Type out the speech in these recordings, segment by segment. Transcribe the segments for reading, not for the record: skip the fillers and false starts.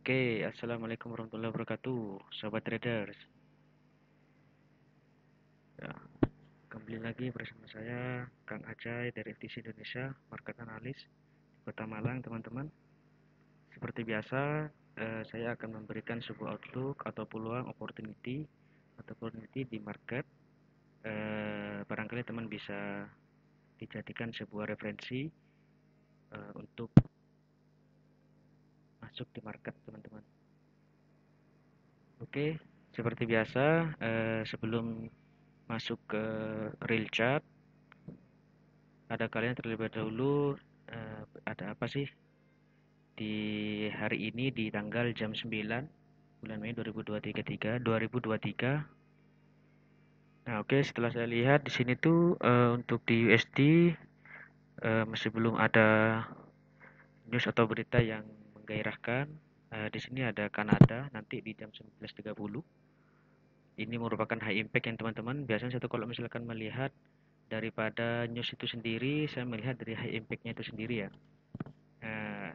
Oke, assalamualaikum warahmatullahi wabarakatuh, sobat traders. Ya, kembali lagi bersama saya, Kang Acai dari FTC Indonesia, Market Analyst di Kota Malang, teman-teman. Seperti biasa, saya akan memberikan sebuah outlook atau peluang opportunity di market. Barangkali teman bisa dijadikan sebuah referensi untuk masuk di market, teman-teman. Oke, seperti biasa, sebelum masuk ke real chart, ada kalian terlebih dahulu ada apa sih di hari ini di tanggal jam 9 bulan Mei 2023. Nah, oke, setelah saya lihat di sini tuh untuk di USD masih belum ada news atau berita yang menggairahkan. Di sini ada Kanada nanti di jam 19.30. Ini merupakan high impact yang teman-teman. Biasanya satu kalau misalkan melihat daripada news itu sendiri, saya melihat dari high impact-nya itu sendiri ya. Nah,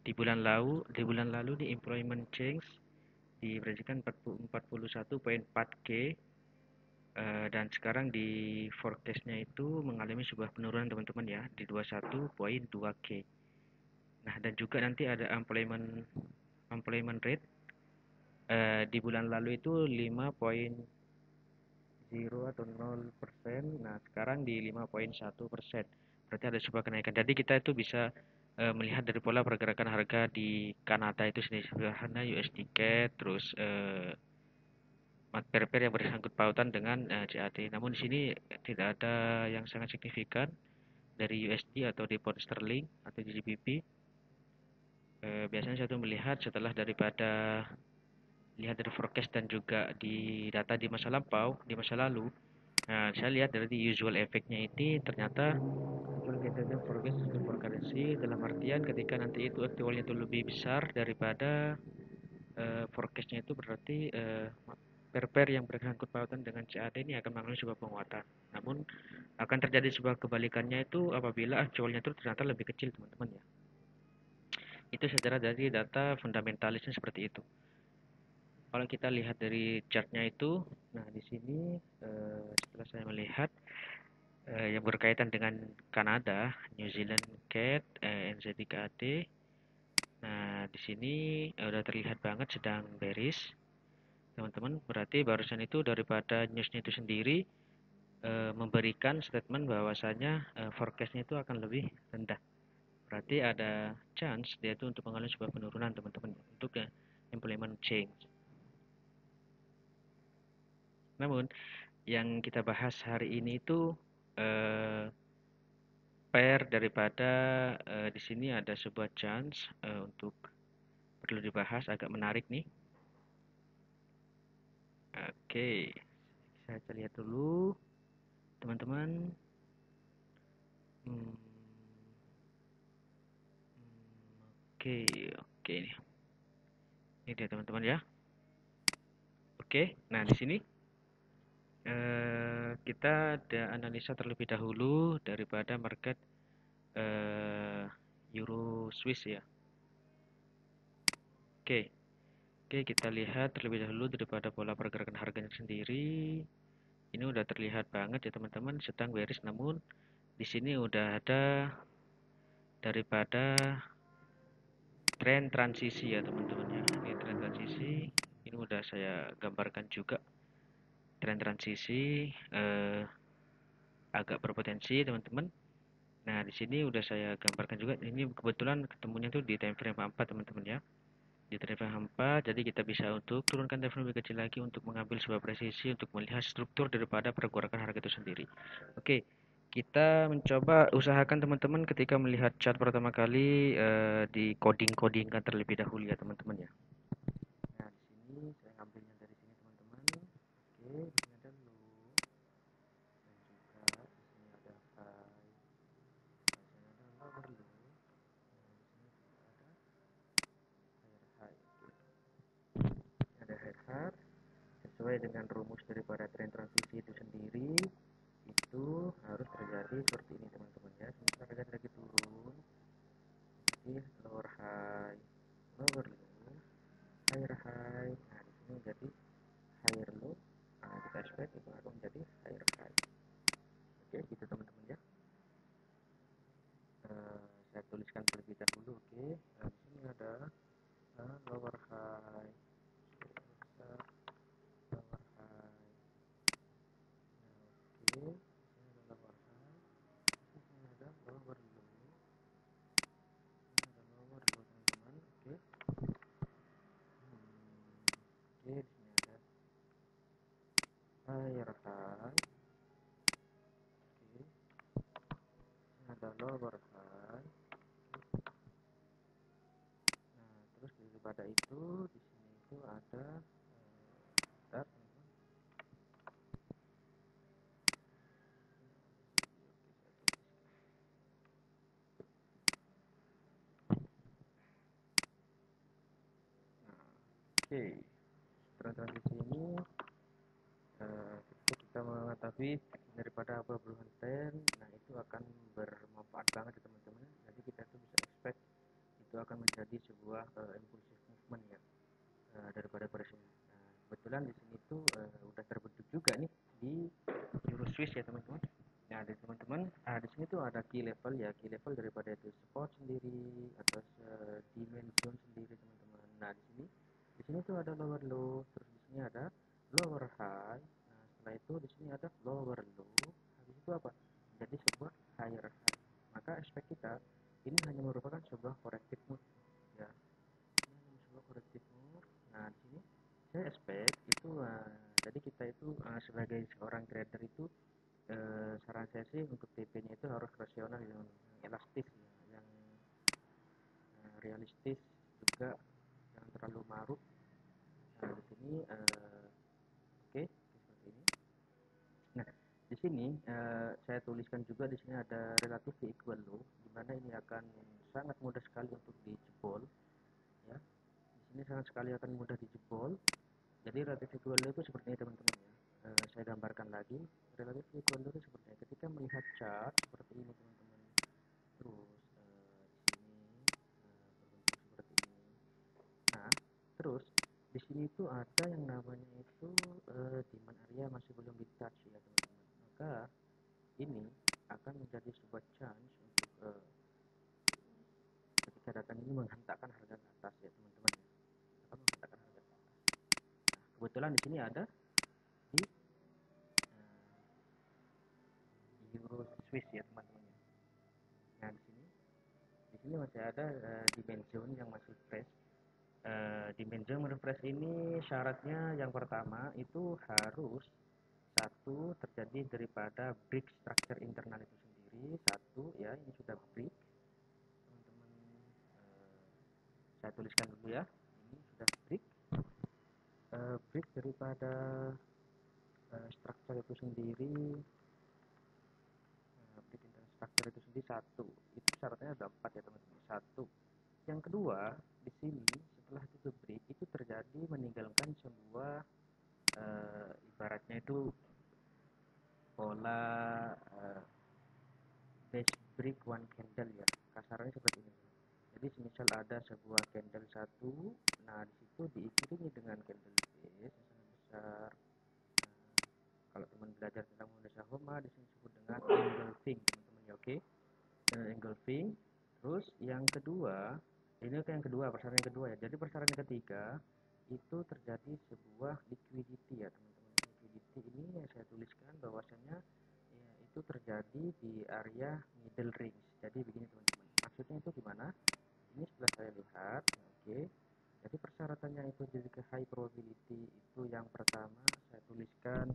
di bulan lalu di employment change diprediksikan 41,4K, dan sekarang di forecast-nya itu mengalami sebuah penurunan teman-teman ya di 21,2K. Nah, dan juga nanti ada employment rate di bulan lalu itu 5,0 atau 0%. Nah, sekarang di 5,1%. Berarti ada sebuah kenaikan. Jadi kita itu bisa melihat dari pola pergerakan harga di Kanada itu sendiri, sederhana USD CAD, terus pair-pair yang bersangkut pautan dengan CAD. Namun di sini tidak ada yang sangat signifikan dari USD atau di pound sterling atau di GBP. Biasanya saya tuh melihat setelah daripada lihat dari forecast dan juga di data di masa lampau, di masa lalu. Nah, saya lihat dari usual effect-nya ini ternyata usual forecast for currency dalam artian ketika nanti itu actualnya itu lebih besar daripada forecast-nya itu berarti pair-pair yang bersangkut pautan dengan CAD ini akan mengalami sebuah penguatan. Namun akan terjadi sebuah kebalikannya itu apabila actualnya itu ternyata lebih kecil, teman-teman ya. Itu secara dari data fundamentalisnya seperti itu. Kalau kita lihat dari chartnya itu, nah di sini setelah saya melihat yang berkaitan dengan Kanada, New Zealand CAD, NZD-CAD. Nah, di sini udah terlihat banget sedang bearish, teman-teman. Berarti barusan itu daripada newsnya itu sendiri memberikan statement bahwasanya forecastnya itu akan lebih rendah. Berarti ada chance dia itu untuk mengalami sebuah penurunan, teman-teman, untuk employment change. Namun yang kita bahas hari ini itu pair daripada di sini ada sebuah chance untuk perlu dibahas, agak menarik nih. Oke, saya lihat dulu teman-teman. Oke, oke nih. Ini dia teman-teman ya. Oke, nah di sini kita ada analisa terlebih dahulu daripada market Euro Swiss ya. Oke, oke, kita lihat terlebih dahulu daripada pola pergerakan harganya sendiri. Ini udah terlihat banget ya teman-teman, sedang bearish, namun di sini udah ada daripada tren transisi ya teman-teman ya. Ini tren transisi, ini udah saya gambarkan juga. Tren transisi agak berpotensi teman-teman. Nah, di sini udah saya gambarkan juga. Ini kebetulan ketemunya tuh di time frame 4 teman-teman ya. Di time frame 4, jadi kita bisa untuk turunkan time frame lebih kecil lagi untuk mengambil sebuah presisi untuk melihat struktur daripada pergerakan harga itu sendiri. Oke, kita mencoba usahakan teman-teman ketika melihat chart pertama kali di coding-codingkan terlebih dahulu ya teman-teman ya. Nah, di sini saya ambilnya dari sini teman-teman. Oke, di sini ada low dan juga di sini ada high. Nah, di sini ada lower low. Nah, di sini juga ada high high. Sesuai dengan rumus daripada tren transisi itu sendiri, itu harus terjadi seperti ini teman-teman ya. Sementara harga lagi turun, jadi lower high, lower low. menjadi higher high. Oke, gitu teman-teman ya. Saya tuliskan terlebih dahulu. Oke, di sini ada lower high, lower high. Oke, di sini ada lower high, di sini ada lower low, ini ada lower low teman-teman. Oke, oke, di sini ada higher high. Oke, ini ada lower high. Nah, terus daripada itu di sini itu ada bentar, teman-teman. Oke, setelah transisi ini ketika kita mengetahui daripada apa perubahan tren, nah itu akan bermanfaat banget ya teman-teman. Jadi kita tuh bisa expect itu akan menjadi sebuah impulsive movement ya daripada pressure. Nah, kebetulan di sini tuh udah terbentuk juga nih di Euro Swiss ya teman-teman. Nah, di teman-teman, di sini tuh ada key level ya, key level daripada itu support sendiri atau dimension sendiri teman-teman. Nah, di sini tuh ada lower low, terus di sini ada lower high. Nah, setelah itu di sini ada lower low. Habis itu apa? Jadi sebuah higher high. Maka aspek kita ini hanya merupakan sebuah corrective move ya. Ini hanya sebuah corrective move. Nah, di sini saya expect itu jadi kita itu sebagai seorang trader itu saran saya sih untuk TP-nya itu harus rasional yang elastis ya, yang realistis juga, jangan terlalu maruk. Nah, di sini oke, seperti ini. Nah, di sini saya tuliskan juga di sini ada relatively equal low, di mana ini akan sangat mudah sekali untuk dijebol ya. Di sini sangat sekali akan mudah dijebol. Jadi relative equal low itu seperti ini teman-teman ya. Saya gambarkan lagi. Relative equal low itu seperti ini. Ketika melihat chart seperti ini teman-teman, terus di sini berbentuk seperti ini. Nah, terus di sini itu ada yang namanya itu demand area masih belum di touch ya teman-teman. Maka ini akan menjadi sebuah chance untuk ketika data ini menghantarkan harga ke atas ya teman-teman ya. Akan menghantarkan harga ke atas. Nah, kebetulan di sini ada di Euro Swiss ya teman-teman ya. Nah, di sini masih ada dimension yang masih fresh. Dimension refresh ini syaratnya yang pertama itu harus satu terjadi daripada break structure internal itu sendiri, satu ya ini sudah break teman-teman. Saya tuliskan dulu ya, ini sudah break break daripada structure itu sendiri, break internal structure itu sendiri satu, itu syaratnya ada empat ya teman-teman. Satu, yang kedua di sini setelah itu break itu terjadi meninggalkan sebuah ibaratnya itu pola base break one candle ya, kasarnya seperti ini. Jadi semisal ada sebuah candle satu, nah disitu diiringi dengan candle base yang sangat besar. Nah, kalau teman belajar tentang Indonesia Homa di sini disebut dengan engulfing teman-teman ya, oke. Engulfing. Terus yang kedua, ini yang kedua, persyaratan yang kedua ya. Jadi persyaratan yang ketiga itu terjadi sebuah liquidity ya teman-teman. Liquidity ini yang saya tuliskan bahwasanya ya, itu terjadi di area middle range. Jadi begini teman-teman. Maksudnya itu gimana? Ini setelah saya lihat, ya, oke. Jadi persyaratannya itu jadi ke high probability itu yang pertama saya tuliskan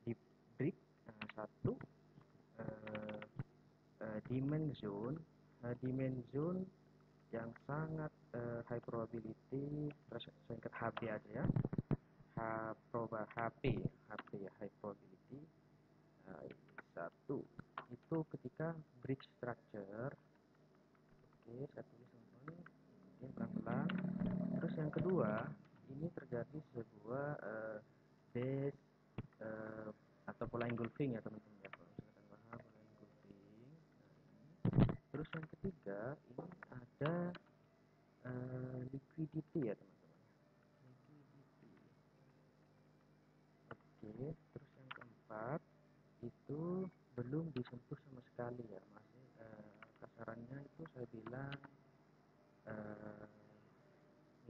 di break satu demand zone, yang sangat high probability, terus saya ingat HB aja ya, HP ya, high probability. Satu itu ketika break structure, oke saya tulis teman-teman, ikutin pelan-pelan. Terus yang kedua ini terjadi sebuah base atau pola engulfing ya teman-teman ya, kalau misalkan paham pola engulfing. Terus yang ketiga ini ada liquidity ya teman-teman, liquidity. Oke, terus yang keempat itu belum disentuh sama sekali ya, masih kasarannya itu saya bilang eh,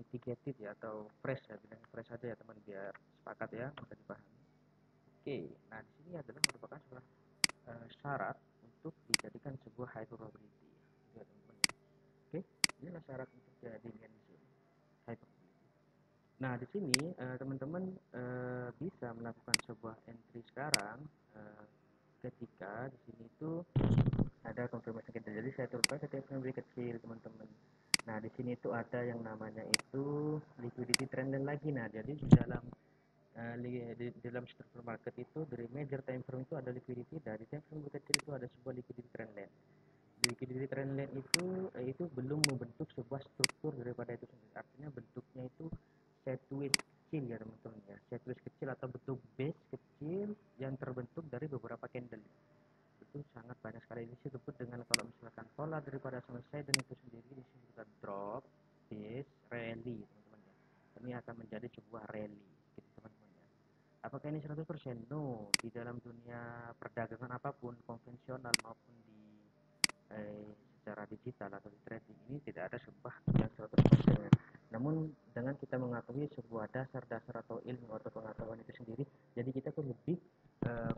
mitigated ya, atau fresh ya, bilang fresh aja ya teman, biar sepakat ya, bisa dipahami. Oke, nah di sini adalah merupakan sebuah syarat untuk dijadikan sebuah high probability ya, teman-teman ya. Oke, inilah syarat untuk jadinya di sini high probability. Nah di sini teman-teman bisa melakukan sebuah entry sekarang eh, ketika di sini itu ada konfirmasi kita. Jadi saya turunkan setiap yang lebih kecil teman-teman. Nah di sini itu ada yang namanya itu liquidity trendline lagi. Nah jadi di dalam di dalam struktur market itu dari major time frame itu ada liquidity, dari time frame kecil itu ada sebuah liquidity trendline. Liquidity trendline itu belum membentuk sebuah struktur daripada itu sendiri. Artinya bentuknya itu sideways kecil ya teman-teman ya. Sideways kecil atau bentuk base kecil yang terbentuk dari beberapa candle. Itu sangat banyak sekali. Ini disebut dengan, kalau misalkan pola daripada selesai dan itu sendiri disebut juga drop base rally teman-teman ya. Ini akan menjadi sebuah rally gitu teman-teman ya. Apakah ini 100%? No. Di dalam dunia perdagangan apapun, konvensional maupun di eh, secara digital atau di trading, ini tidak ada sebuah yang 100% ya. Namun dengan kita mengetahui sebuah dasar-dasar atau ilmu atau pengetahuan itu sendiri, jadi kita tuh lebih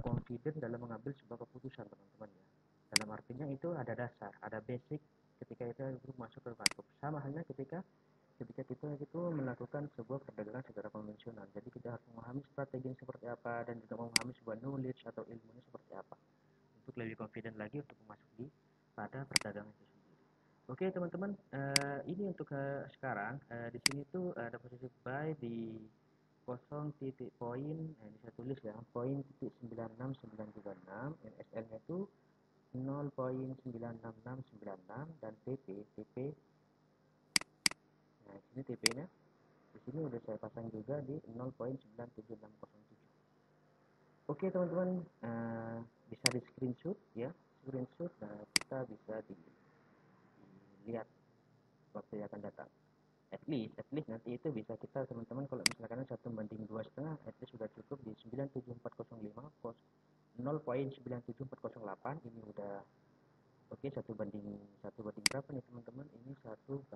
confident dalam mengambil sebuah keputusan teman-teman ya. Dalam artinya itu ada dasar, ada basic ketika itu masuk ke market. Sama halnya ketika ketika kita itu melakukan sebuah perdagangan secara konvensional. Jadi kita harus memahami strategi seperti apa dan juga memahami sebuah knowledge atau ilmunya seperti apa untuk lebih confident lagi untuk masuk di pada perdagangan itu sendiri. Oke teman-teman, ini untuk sekarang di sini tuh ada posisi buy di 0 titik poin, ini saya tulis ya, poin titik 96936, NSL-nya itu 0,96696, dan TP, nah ini TP-nya di sini udah saya pasang juga di 0,97607. Oke teman-teman, bisa di screenshot ya, screenshot. Nah kita bisa dilihat waktu yang akan datang. At least nanti itu bisa kita teman-teman, kalau misalkan 1:2,5, at least sudah cukup di 97405 pos 0,97408. Ini udah oke. Satu banding berapa nih teman-teman? Ini satu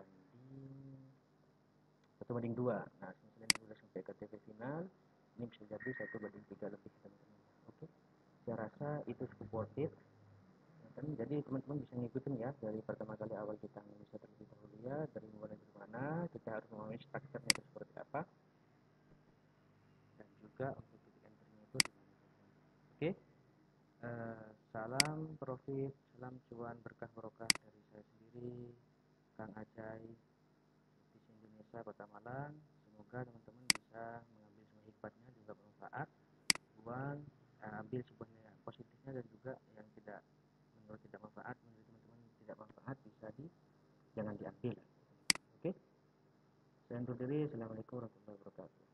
banding dua. Nah misalnya ini sudah sampai ke TP final, ini bisa jadi 1:3 lebih teman-teman. Oke, saya rasa itu cukup worth it. Jadi teman-teman bisa ngikutin ya, dari pertama kali awal kita bisa terlebih dahulu ya, dari mulai dari mana kita harus memahami strukturnya itu seperti apa, dan juga untuk titik entry-nya itu di mana saja. Oke, salam profit, salam cuan, berkah barokah dari saya sendiri, Kang Ajay, di Indonesia, Kota Malang. Semoga teman-teman bisa mengambil semua hikmatnya, juga bermanfaat. Buang, ambil sebuah positifnya, dan juga yang tidak, menurut tidak manfaat, menurut teman-teman tidak manfaat, bisa jangan diambil. Oke, saya undur diri. Assalamualaikum warahmatullahi wabarakatuh.